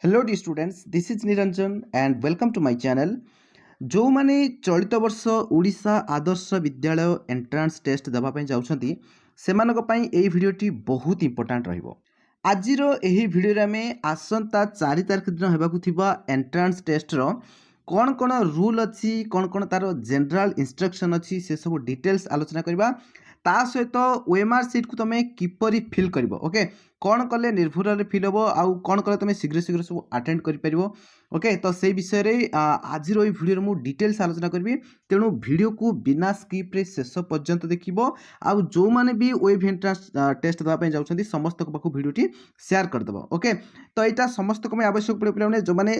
Hello the students, this is Niranjan and welcome to my channel. जो माने चलित वर्ष ओडिशा आदर्श विद्यालय एंट्रांस टेस्ट देवाई जाउछंती सेमानक पई एही भिडियोटी बहुत इंपोर्टेंट रहिबो। आजिर एही भिडियो रे आमे आसंता 4 तारिख दिन हेबाकु थिबा एंट्रांस टेस्ट रो कौन कौन रूल अच्छी कौन कौन तार जनरल इंस्ट्रक्शन अच्छी से सब डिटेल्स आलोचना करबा। ता सहित ओएमआर सीट को तुम किपरि फिल कर ओके कौन कले निर्भर फिल हम आउ कौन कले तुम शीघ्र शीघ्र सब अटेंड कर ओके तो से विषय में आज भिडियो मु डिटेल्स आलोचना करी। तेणु वीडियो को बिना स्किप रे शेष पर्यंत देखिबो। आउ जो माने भी वेब एंट्रांस टेस्ट देवा जाउछंती समस्त को पाखु वीडियोटी शेयर कर देबो। ओके तो यहाँ समस्त को आवश्यक पड़े पे जो मैंने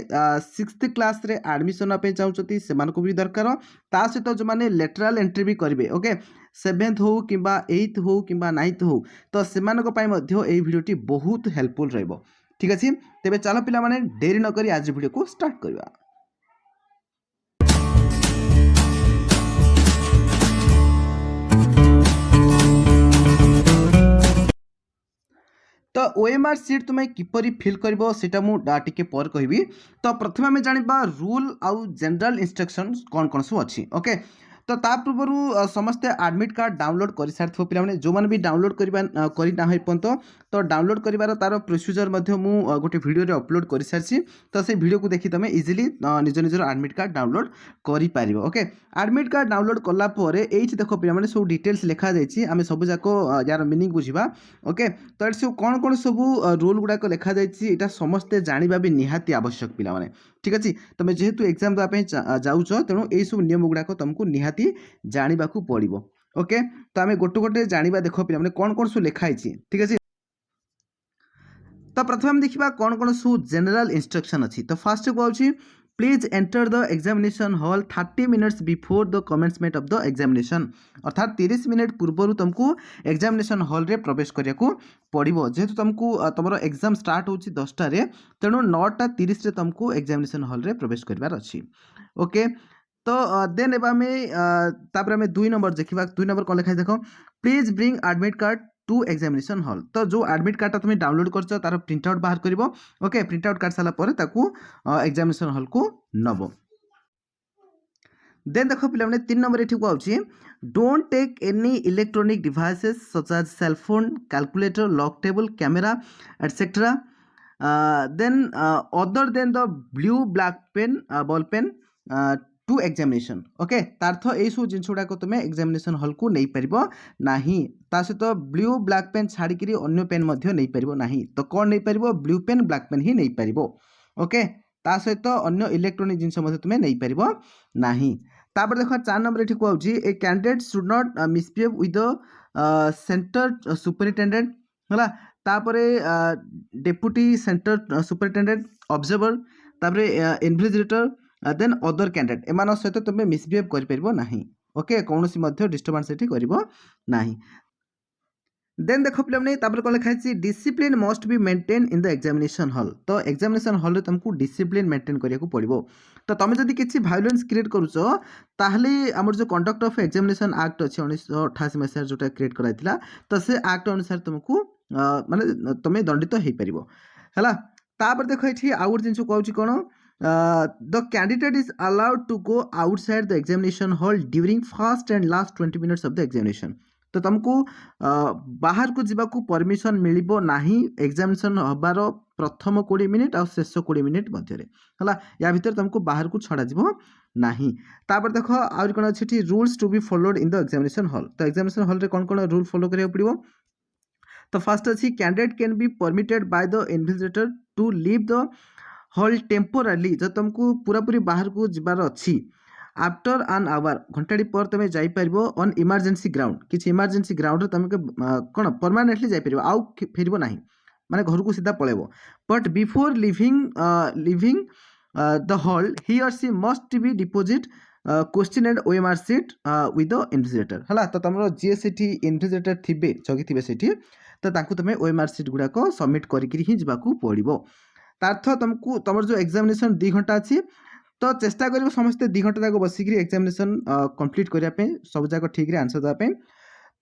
6th क्लास रे एडमिशन पे चाहते से भी दरकार ता सहित जो मैंने लेटराल एंट्री भी करेंगे ओके 7th हो कि 8th हो कि 9th हो तो से भिडियोटी बहुत हेल्पफुल रहिबो। ठीक अच्छे तेरे चलो पिला माने देरी न करी आज वीडियो को स्टार्ट करवा। तो ओएमआर सीट तुम्हें किपरि फिल करबो सेटा मु टिके पर कहबी। तो प्रथम आम जानिबा रूल आउ जनरल इंस्ट्रक्शन कौन कौन सब अच्छी ओके। तो ता पूर्व समस्ते एडमिट कार्ड डाउनलोड कर सारी पे जो मैंने भी डाउनलोड करना पर्यंत तो डाउनलोड कर तार प्रोसीजर गोटे वीडियो रे अपलोड कर सारी। तो से वीडियो को देखी तुम इजिली निज निजर एडमिट कार्ड डाउनलोड कर ओके। एडमिट कार्ड डाउनलोड कलापर ये देख पे सब डिटेल्स लिखा जाए आम सब जाक यार मिनिंग बुझा ओके। तो ये सब कौन कौन सब रूल गुड़ाक लिखा जाए समस्ते जानवा भी निहाती आवश्यक पिला माने। ठीक अच्छे तुम जेहेतु एग्जाम देवाई जाऊच तेणु यही सब नियम गुड़ाक तुमको निहाती जानवा पड़ो ओके। तो आम गोटे गोटे जानवा देख पे कौन कौन सब लिखाई। ठीक अच्छे तो प्रथम देखा कौन कौन सब जनरल इंस्ट्रक्शन अच्छी। तो फास्ट कहूँ please enter the examination hall 30 minutes before the commencement of the examination अर्थात 30 मिनट पूर्व तुमको एग्जामिनेशन हॉल रे प्रवेश करिया पड़ो। जेहेतु तुमको तुम एग्जाम स्टार्ट हो 10टार तेणु 9:30 तुमको एग्जामिनेशन हॉल रे प्रवेश करार अच्छी ओके। तो देन एवं आम 2 नंबर देखा 2 नंबर कौन लिखाई देख please bring admit card to examination hall. तो जो एडमिट कार्ड तुम डाउनलोड कर तार प्रिंट आउट बाहर कर ओके प्रिंट आउट कर सारा एग्जामिनेशन हॉल को नब। देन देख पे 3 नंबर ये आउची don't take any electronic devices such as cellphone calculator log table camera etcetera then other than the blue black pen ball pen to examination okay. तार्थ यही सब जिन गुड़ाक तुम एग्जामिनेशन हॉल को नहीं पार ना सहित ब्लू ब्लैक पेन छाड़ी अन्य पेन नहीं पार ना। तो कौन नहीं पार ब्लू पेन ब्लैक पेन ही नहीं पार ओके। ता सहित अन्य इलेक्ट्रोनिक जिनस तुम नहीं पार ना। तापर देख 4 नंबर ये कहूँ a candidate should not misbehave with the centre superintendent है तापरे डेप्यूटी सेंटर सुपरिटेंडेंट ऑब्जर्वर तापरे इन्विजिलेटर देन अदर कैंडिडेट एम सहित तुम मिसबिहेव करना ओके कौन डिस्टर्बांस करना। देन देख पे कौन लिखाई discipline must be maintain in the examination hall. तो एग्जामिनेशन हॉल रे तुमको डिसिप्लिन मेंटेन करिया पड़ो। तो तुम जब किसी भायोलेंस क्रिएट करुच ताहले आमर जो कंडक्ट ऑफ एग्जामिनेशन एक्ट अच्छे 1988 मसीह जोटा क्रिएट कराइला तो से एक्ट अनुसार तुमको माने तुम दंडित हो पार है। तापर देख ये आउ गोटे जिन कहूँ कौन the candidate is allowed to go outside the examination hall during first and last 20 minutes of the examination. तो तुमको बाहर को जीवा परमिशन मिलिबो नाही एग्जामिनेशन हबार प्रथम 20 मिनिट और शेष 20 मिनिट मध्य है या भीतर तुमको बाहर को छड़ा जीवो नाही। तापर देख आउर कोन अछि rules to be followed in the examination hall. तो एग्जामिनेशन हॉल रे कौन कौन रूल फॉलो करिया पड़िबो। तो फर्स्ट अच्छी candidate can be permitted by the invigilator to leave the hall temporary. जो तुमको पूरा पूरी बाहर को जीवार अच्छी आफ्टर एन आवर घंटाड़ी पर तुम जापर ऑन इमरजेंसी ग्राउंड किसी इमरजेंसी ग्राउंड तुम कौन परमानेंटली जापर आउ फेर ना माने घर को सीधा पलैब but before leaving the hall he or she must be deposit question and OMR sheet with the invigilator है। तो तुम जी सी इन्विजिलेटर थे जगी थे से तो तुम ओएमआर सीट गुड़ाक सबमिट करके पड़ो। तार्थ तुमको तुम जो एग्जामिनेशन 2 घंटा अच्छी तो चेष्टा कर समस्ते 2 घंटा तक बसिक एग्जामिनेशन कंप्लीट करने सब जाक ठीक आंसर देवाई।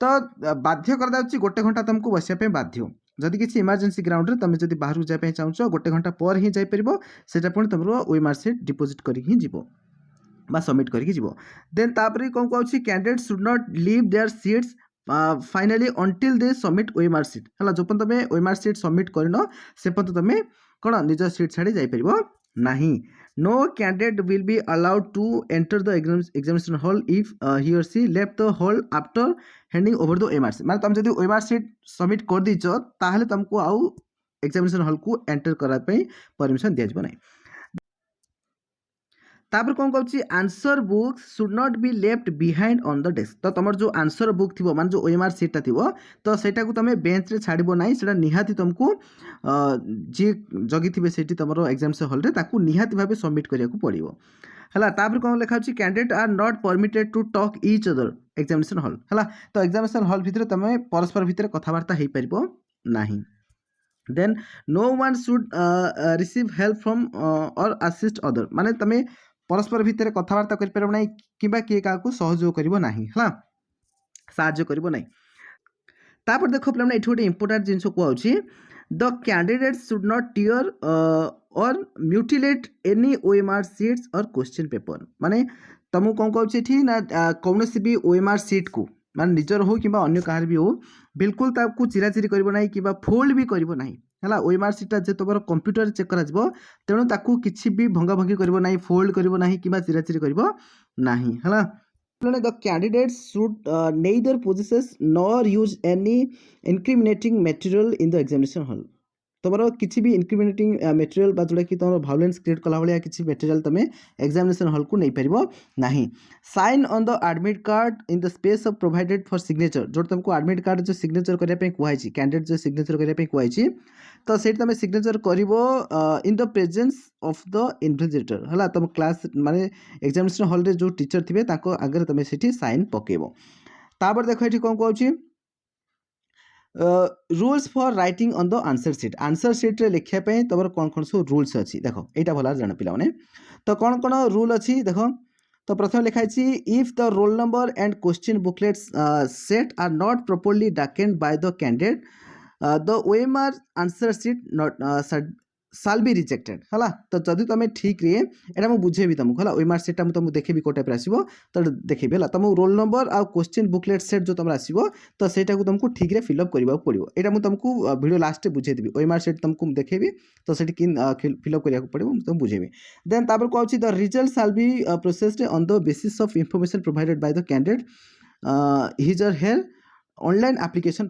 तो बाध्य कर गोटे घंटा तुमको बसापी बाध्य जदि किसी इमरजेंसी ग्राउंड रे तुम जदि बाहर जाए पे चाहूछ गोटे घंटा पर ही जाई परिबो सेटा पुणी तुमरो ओएमआर सीट डिपोजिट करी ही जीवो बा सबमिट करके जीवो देन तापर कौन कहूँ candidate should not leave their seats finally until they submit OMR sheet है जो तुम ओएमआर सीट सबमिट करन से तुम कौन निज सीट छाड़ी जापर नहीं no candidate will be allowed to enter the examination hall if he or she left the hall after handing over the OMR sheet माने तुम जब ओएमआर सीट सबमिट कर दीच ताहले तुमको आउ एग्जामिनेशन हॉल को एंटर करने परमिशन दिया नहीं तापर कौन कहूँ answer book should not be left behind on the desk तो तुम जो आंसर बुक थी मान जो ओएमआर सीटा थी तो सेटा को तुम बेंच रे छाड़ब ना से निहाती तुमको जी जगी थे से तुम एग्जामिनेशन हॉल रे ताकू निहाती भाव सबमिट करिया को पड़िबो हला तापर कौन लिखा होची candidates are not permitted to talk each other examination hall हला तो एग्जामिनेशन हॉल भितर तुम परस्पर भितर कथबार्ता हो पारिबो नाही then no one should receive help from or assist other माने तमे परस्पर भितर कथबार्ता कर ना कि किए क्या सहयोग कर साहाଯ୍य कर ना तापर देख पे ये गोटे इंपोर्टाट जिन कहूँ the candidate should not tier और म्यूटिलेट एनी ओएमआर सीट्स और क्वेश्चन पेपर माने तुमको कौन कहूँ ना कौन भी ओएमआर सीट को मान निजर हो कि अन्य कहार भी हो बिल्कुल ताकू चिराचिरी करना कि फोल्ड भी करना है ओएमआर सीटा जो तुम कंप्यूटर चेक कर तेणु ताकू किसी भी भंगा भंगी करना फोल्ड करना कि चिराचिरी करना है the candidates should neither possess nor use any incriminating material in the examination hall तुम किसी भी इनक्रिमिनेटिंग मटेरियल जोटा कि तुम भायोलेंस क्रिएट कला भाया किसी मटेरियल तुम एग्जामिनेशन हॉल को नहीं पार नहीं sign on the admit card in the space of provided for signature जो तुमको एडमिट कार्ड जो सिग्नेचर करने कही कैंडिडेट जो सिग्नेचर करने कही तो से तुम सिग्नेचर कर in the presence of the invigilator है तुम क्लास माने एग्जामिनेशन हॉल रे जो टीचर थे आगे तुम से साइन पकेब तापर देख ये कौन कहूँ rules for writing on the answer sheet रे लिखापी तुम कौन कौन सब रूल्स अच्छी देख यहाँ भल जान पे तो कौन कौन रूल अच्छी देख तो प्रथम लिखाई if the roll number and question booklets set are not properly darkened by the candidate the OMR answer sheet not shall be rejected है तो जदि तुम ठीक रे एटा मुझे बुझेबी तुमको है ओएमआर सीटा मुझे तुमको देखेबी को टाइप आसो तो देखेबी है तुम रोल नंबर आ क्वेश्चन बुकलेट सेट जो तुम आसो तो सेटा को तुमको ठीक रे फिलअप करने पड़ो यहाँ मुझे तुमको वीडियो लास्ट बुझेदेवी ओएमआर सीट तुमको देखेबी तो से फिलअप करने पड़ो तुमको बुझेबी देन तापर कहूँ द रिजल्ट साल be processed on the basis of information provided by the candidate his और हेयर ऑनलाइन एप्लिकेशन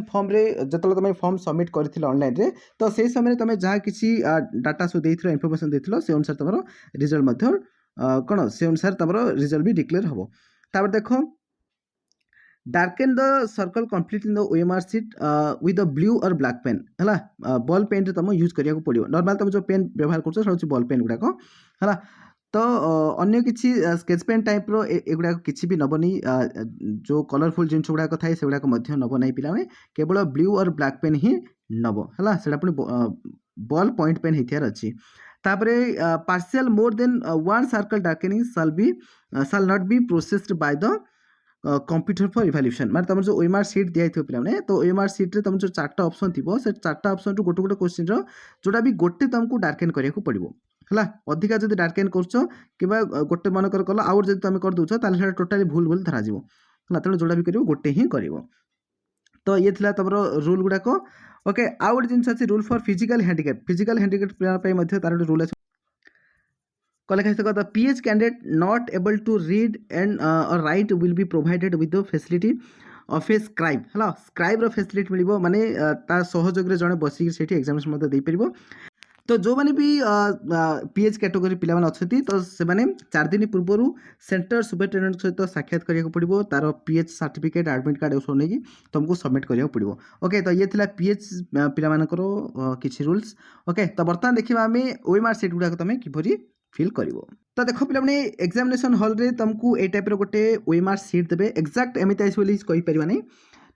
फॉर्म रे जो तुम फॉर्म सबमिट कर ऑनलाइन रे तो से समय तुम जहाँ किसी डाटा सब देथिलो इनफॉरमेशन देथिलो से अनुसार तुम रिजल्ट कौन से अनुसार तुम रिजल्ट भी डिक्लेयर हम तापर देखो darken the circle complete in the OMR sheet with the blue or black pen है बॉल पेन रे तुम यूज करिया को पड़ो नॉर्मल तुम जो पेन व्यवहार कर बॉल पेन गुड़ाक है तो अन्य किसी स्केच पेन टाइप रो एगुड़ा किसी भी नबनी जो कलरफुल जिन गुड़ाक थाए से गुड़ाक नब नहीं पे केवल ब्लू और ब्लैक पेन ही नब है से बॉल पॉइंट पेन होतार अच्छी तापरे partial more than one circle darkening shall not be processed by the computer for evaluation माने तुम जो ओएमआर सीट दिया थी पे तो ओएमआर सीट रे तुम जो चार्टा ऑप्शन थी से चार्टा ऑप्शन रु गोटे गोटे क्वेश्चन रो जोटा भी गोटे तुमको डार्केन करिया को पड़िबो है अधिका जब डार्केन कर गोटे मनकर कल आउ जब तुम कर दूच टोटाली भूल भूल धरा है तेणु जोड़ा भी कर गोटे ही कर तो ये थी तुम रूल गुड़ाक ओके आउ गोटे जिन अच्छी रूल फॉर फिजिकल हैंडिकैप तार रूल अच्छे the PH candidate not able to read and or write will be provided with the facility of a scribe है स्क्राइब फैसिलिटी मिल माने सहयोग जड़े बसिक से एग्जामिनेशन दे पार तो जो मैंने भी पीएच कैटेगरी पिला अच्छा तो से 4 दिन पूर्व सेंटर सुपरिटेडेंट सहित साक्षात करिया पड़ो तार पीएच सर्टिफिकेट एडमिट कार्ड सब नहीं तुमको सबमिट करिया पड़ो ओके तो ये थिला पीएच पिलामानकर किछि रूल्स ओके तो बर्तमान देखा आम ओएमआर सीट गुड़ाक तुम किपरि फिल कर तो देख पे एग्जामिनेशन हॉल रे तुमको ए टाइप गोटे ओएमआर सीट देवे एक्जाक्ट एमती आस कहीपर नहीं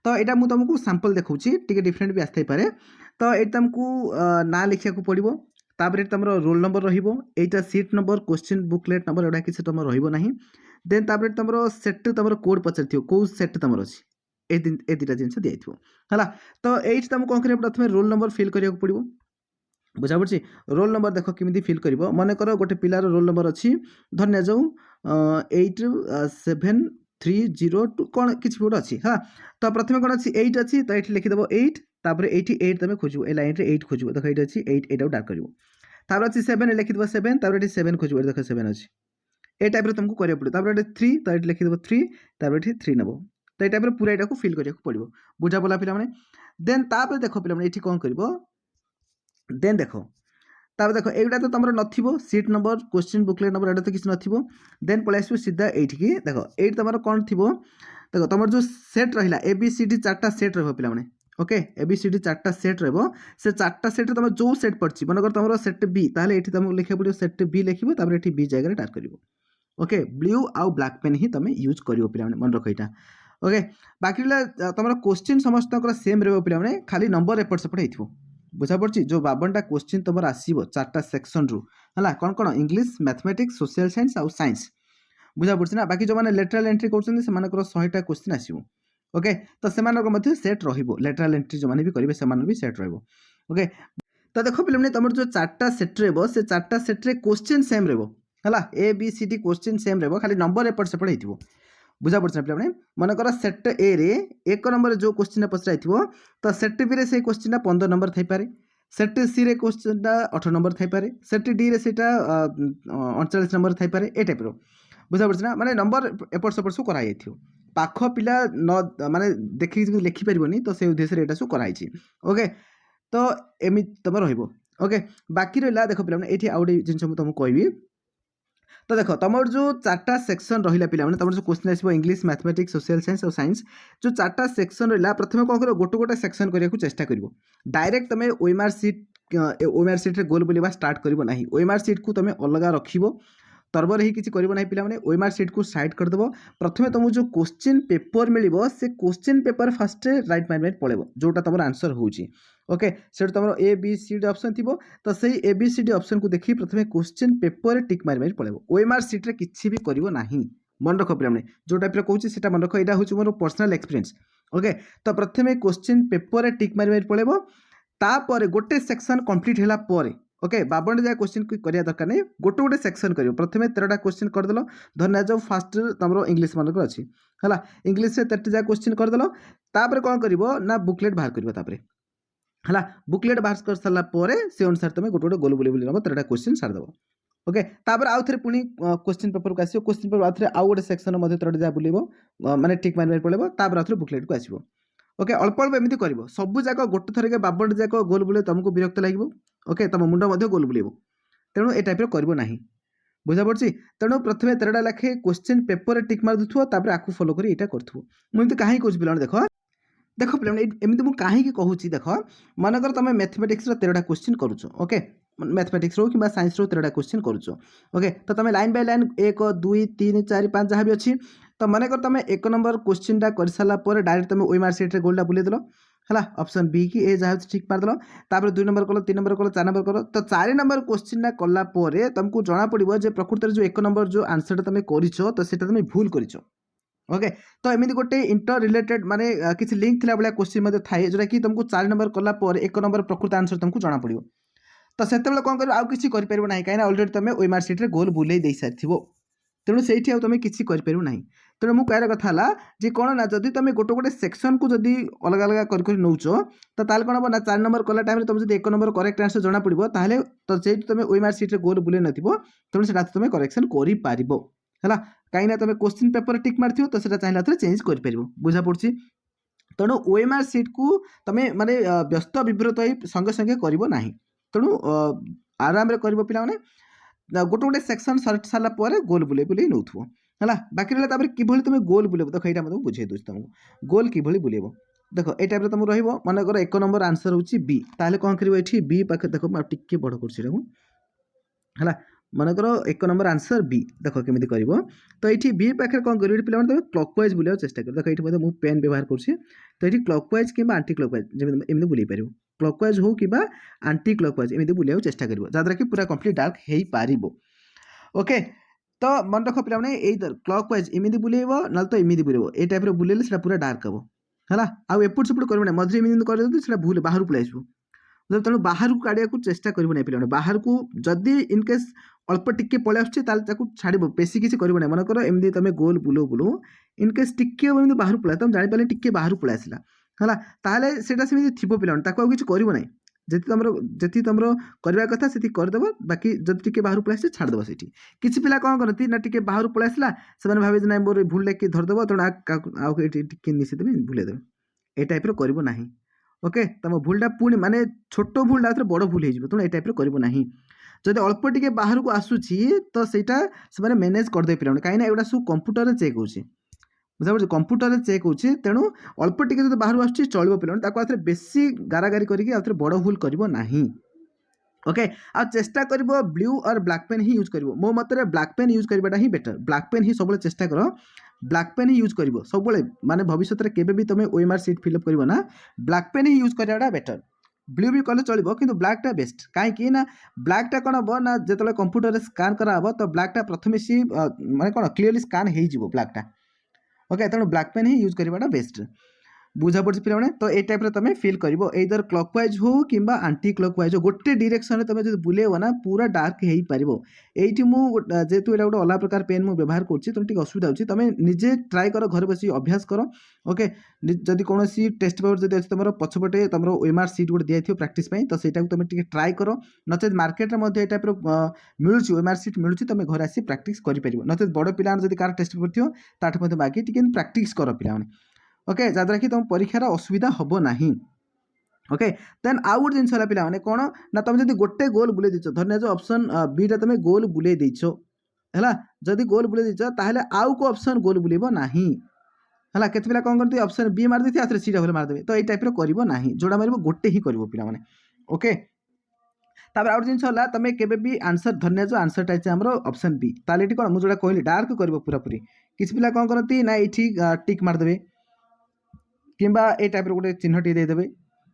तो यहाँ मुझे तुमको सैंपल देखा टी डिफरेंट भी आसते पारे तो ये तुमको ना लिखा पड़ो तापर तुम रोल नंबर रहा seat number question booklet number एटा किसी तुम रही देन तापर तुम सेट तुम कोड पचार कौ सेट तुम अच्छी ए दुटा जिनस दिखाई है तो ये तुमको कौन करें प्रथम रोल नंबर फिल करा पड़ो बुझा पड़ी रोल नंबर देख केमी फिल कर मन कर गोटे पिलार रोल नंबर अच्छी धन्य जाऊ 8730 कौन किसी गोटे अच्छी हाँ तो प्रथम कौन अच्छी 8 अच्छी तो ये लिखिदेव 8 तापर 8 तुम खोज ए लाइन रे 8 खोज देख ये अच्छी 8 एटा डार्क कर तापर अच्छी 7 लिखिदेव 7 तापर ये 7 खोज देख 7 अच्छी ए टाइप तुमको करा पड़ो तापर 3 तो ये लिखिदेव 3 तापर ये 3 नब तो ये टाइप पूरा यहाँ फिल करा पड़ो बुझा पड़ा पे देन तापर देख पे ये कौन कर देन देख तापर देख एटा तो तुम नथिबो seat number question booklet number एटा तो किसी नथिबो देन पळै आसबो सीधा एठी देख एट तुम कौन थिबो देख तुम जो सेट रहिला ABCD 4टा सेट रहबो पिला माने ओके ABCD 4टा सेट रहबो से 4टा सेट तुम जो सेट पड़छि मन कर तुम सेट बी ताले एठी तुम लिखा पड़ो सेट बी लिखिबो तापर एठी बी जगह रे टाइप करिवो ओके ब्लू आउ ब्लैक पेन ही तुम यूज करिवो पिला माने मन रख एटा ओके बाकी तुम क्वेश्चन समस्त सेम रहबो पिला माने खाली नंबर एपट सेपट हेथिबो बुझा पड़ी जो 52टा क्वेश्चन तुम आसो 4टा सेक्शन रु है कौन कौन इंग्लिश मैथमेटिक्स सोशल साइंस आउ साइंस बुझा पड़ी ना बाकी जो मैंने लेटराल एंट्री कर 100टा क्वेश्चन आसो ओके तो से सेट रेटराल एंट्री जो मैंने भी करेंगे से भी सेट रोके तो देख पे तुम जो 4टा सेट रो से 4टा सेट्रे क्वेश्चन सेम रो है ABCD क्वेश्चन सेम रो खाली नंबर एपट सेपट हो बुझा पड़ा पे मन कर सेट ए रे 1 नंबर जो क्वेश्चन पचरा तो सेट बी रे से क्वेश्चन 15 नंबर थी पारे सेट सी रे क्वेश्चन 18 नंबर थी पारे सेट डी रे सेटा 39 नंबर थी पारे ए टाइप बुझा पड़ा माने नंबर एपट सेपट सब कराई पाख पिला न माने देखिक लिखिपारे तो से उद्देश्य यहाँ सब कराई ओके तो एमि तुम रोके बाकी रहा देख पे ये आउ गए जिन तुमको कहबी तो देख तुम जो 4टा सेक्शन रहा पे तुम जो क्वेश्चन आसो इंग्लिश मैथमेटिक्स सोशल साइंस और साइंस जो 4टा सेक्शन रहा प्रथम कौन कर गोटे गोटे सेक्शन करने को चेष्टा कर डायरेक्ट तुम ओएमआर सीट गोल बुलवा स्टार्ट कर ओएमआर सीट को तुम अलग रख तरबर ही किसी करना पे ओएमआर सीट को साइड करदेव प्रथम तुमको जो क्वेश्चन पेपर मिल से question paper fast right mind पड़े जोटा तुम आंसर होची ओके से तुम ABCD ऑप्शन थी तो सही ABCD ऑप्शन को देखिए प्रथम क्वेश्चन पेपर टिक मारी पड़े ओएमआर सीट रे किसी भी करिवो नाही मन रख पे जो टाइप कहूँ से मन रख यहाँ हूँ मोर पर्सनल एक्सपीरियंस ओके तो प्रथम क्वेश्चन पेपर टिक मारी पड़े तापर गोटे सेक्शन कंप्लीट होला पर ओके 52 जगह क्वेश्चन करिया दरकार नहीं गोटे गोटे सेक्शन करियो प्रथम 13टा क्वेश्चन करदेल धन्य जाओ फास्ट तुम इंग्लिश मानक अच्छी है इंग्लिश से 13 जगह क्वेश्चन करदेल तापर कौन कर ना बुकलेट बाहर कर है बुकलेट बाहर कर सारापर से अनुसार तुम गोटे गोटे गोल बुले बुले नब 13टा क्वेश्चन सारदेव ओके तापर आउ थे पुणी क्वेश्चन पेपर को आसो क्वेश्चन पेपर आउ थे आउ गोटे सेक्शन 13टा जगह बुलेब माने टिक मार पड़े तापर आउ थे बुकलेट को आसो ओके अल्प अल्प एमती कर सब जाक गोटे थर के 52 जाक गोल बुले तुमको विरक्त लगे ओके तुम मुंड गोल बुलेब तेणु ए टाइप करना बुझा पड़ी तेणु प्रथम 13टा लाखे क्वेश्चन पेपर टिक मार दूसर आपको फॉलो कर यहाँ करूँ मुझे कहीं कौन पे देख देख पे एमती मुझे कहीं कहूँ देख मनकर तुम मैथमेटिक्स 13टा क्वेश्चन करुच ओके मैथमेटिक्स रो कि साइंस रो 13टा क्वेश्चन करुच ओके तो तुम लाइन बाय लाइन 1 2 3 4 5 जहाँ भी अच्छी तो मनकर तुम 1 नंबर क्वेश्चन कर सारापर डायरेक्ट तुम ओएमआर सीट रे गोल्डा बुलेदेल है ऑप्शन बी की ए जहाँ ठीक मारदेल तापर 2 नंबर कल 3 नंबर कल 4 नंबर कल तो 4 नंबर क्वेश्चन कलापर तुमको जना पड़ो जे प्रकृत जो 1 नंबर जो आंसर तुम कर तो तुम भूल कर ओके तो एमती गोटे इंटर रिलेटेड माने किसी लिंक थिला भाया क्वेश्चन थाए जोटा कि तुमको 4 नंबर कलापर 1 नंबर प्रकृत आंसर तुमको जना पड़ो तो से कौन कर आउ किसी कर कहीं अलरेडी तुम ओएमआर सीट रे गोल बुले दे सारी तेणु से तुम किसी कर तेणु मुझे कहर कथा जे कौन ना जदि तुम गोटे गोटे सेक्शन को जदि अलग अलग कर नौच तो कौन हम ना 4 नंबर कला टाइम तुम जो 1 नंबर करेक्ट आंसर जना पड़ो ताले तो से तुम ओएमआर सीट रे गोल बुले नथिबो तेणु से तुम करेक्शन कर है कहीं तुम क्वेश्चन पेपर टिक मार तो चाहिए थे चेंज कर बुझा पड़ी तेणु ओएमआर सीट को तुम माने व्यस्त विव्रत हो संगे संगे करना तेणु आराम कर पे गोटे गोटे सेक्शन सर्ट सारापर गोल बुले बुले नौ है बाकी रहा कि तुम गोल बुलेब देख यहाँ मतलब बुझे दूसरी तुमको गोल कि बुलेब देख ये टाइप तुम रनकर 1 नंबर आंसर हूँ बी ताले कौन कर बी पाखे देख टे बड़ कर मनकर 1 नंबर आंसर बी देख केमी कर तो ये बी पाखे कौन कर पे तुम क्लॉकवाइज बुलाया चेष्टा कर देख ये मुझे पेन व्यवहार कर तो ये क्लॉकवाइज कि आंटी क्लॉकवाइज एमती बुले पार क्लॉकवाइज हो कि आंटी क्लॉकवाइज एमती बुलाया चेष्टा कर जहाँद्वारा कि पूरा कंप्लीट डार्क हो पार ओके तो मन रख पे यही क्लॉकवाइज एमती बुलेब ना तो एमती बुलेब ये टाइप बुलेले पूरा डार्क हम है आउ एपट सेपट कर मझे एमती कर भूल बाहर पलि आसो तेणु बाहर को काढ़ा चेष्टा कर पे बाहर को जदि इनकेस अल्प टिके पलि आसुच्छी छाड़ बेसी किसी कर मनकर एमती तुम गोल बुलो बुलो इनकेस टिके बाहर पलि तुम जापर टिके बाहर पलि आसला है ताहले सेमती थी पे किसी करना जी तुम करवा कथा से करदेव बाकी जब टिके बाहर पलि आसे छाड़देव से किसी पिला कौन करती ना टिके बाहर पलि आसला से भावे ना मोर भूल कि धरदेव तेणु आगे मिसेदेवे भूलेदेवे ये टाइप करना ओके तुम भूलटा पुणी माने छोट भूलटा बड़ भूल हो तेणु ये टाइप करना जब अल्प टिके बाहर को आसूची तो सहीटा से मैनेज करदे पे कहीं एगुड़ा सब कंप्यूटर चेक होची बुझा कंप्यूटर चेक होची तेणु अल्प टिके जो बाहर आसूची चलो पे बेसी गारागारी करके बड़ भूल करना ओके आ चेष्टा कर blue or black pen he use कर मो मत ब्लैक पेन यूज करवाटा ही बेटर ब्लैक पेन ही सब चेष्टा कर ब्लैक पेन ही यूज कर सब माने भविष्य में केबे भी तुम ओएमआर सीट फिलअप कर ना ब्लैक पेन ही यूज करवाटा बेटर ब्लू भी कले चलो कि ब्लैकटा बेस्ट कहीं ना ब्लैकटा कौन हम ना जो कंप्यूटर स्कान कराब तो ब्लैकटा प्रथम सी माने कौन क्लीयरली स्कान हो ब्लैकटा ओके तेणु ब्लैक पेन ही यूज करवाटा बेस्ट बुझा पड़ी पे तो ये टाइप तुम फिल कर इधर क्लॉकवाइज हो कि आंटी क्लॉकवाइज हो गोटे डायरेक्शन तुम जो बुलेब ना पूरा डार्क हो पार ये जेहेतु ये गोटे अलग प्रकार पेन मुझे व्यवहार कर असुविधा होती तुम निजे ट्राए कर घर बस अभ्यास कर ओके जदि कौन टेस्ट पेपर जब अच्छे तुम पछपटे तुम ओएमआर सीट गोटे दिखाई प्राक्टिस तो सहीटा तुम ट्राए कर नचेत मार्केट में ये टाइप मिलूँ ओएमआर सीट मिलूँ तुम घर आसी प्राक्टिस कर नचेत बड़ पिला जब कार टेस्ट पेपर थो ताठू बाकी टी प्राक्टिस कर पिला ओके जहाँद्वारा कि तुम परीक्षार असुविधा हम ना ओके देन आउ गोटे जिन है पे कौन ना तुम जब गोटे गोल बुले देच धरने जो ऑप्शन बी टा तुम गोल बुले देच है जदि गोल बुले देच ताहले आउ को ऑप्शन गोल बुलेब ना है केते पिला कौन करते ऑप्शन बी मार देती आथरे सी टा मारदेवे तो ये टाइप करब ना जोड़ा मार गोटे ही कर पे ओके तापर आउ जिन है तुम केबे भी आंसर धरने जो आंसर टाइम आम ऑप्शन बी ताले कौन मुझे जोड़ा कहली डार्क कर पूरा पूरी किसी पिला कौन करती ना ये टिक मारदेवे कि ए टाइप गोटे चिन्ह टी देदेवे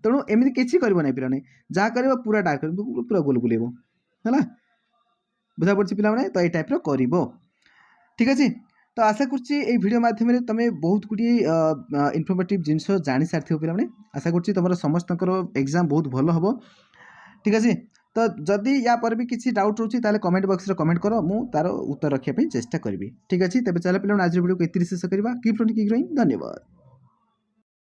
तेणु एमती किसी करना पे जहाँ कर पूरा डार्क पूरा गोल बुलेब है बुझा पड़ी पे तो ये टाइप कर ठीक अच्छे तो आशा करीडियो मध्यम तुम बहुत गुड़े इनफर्मेटिव जिनस जानी सारी पे आशा कर तुम समस्त एग्जाम बहुत भल हम ठीक अच्छे तो जदि या पर भी किसी डाउट रोचे ताले कमेंट बॉक्स रे कमेंट करो मु तार उत्तर रखा चेष्टा करी ठीक अच्छे तेज चल पे आज वीडियो को एति शेष करवा कीप रनिंग कीप ग्रोइंग धन्यवाद।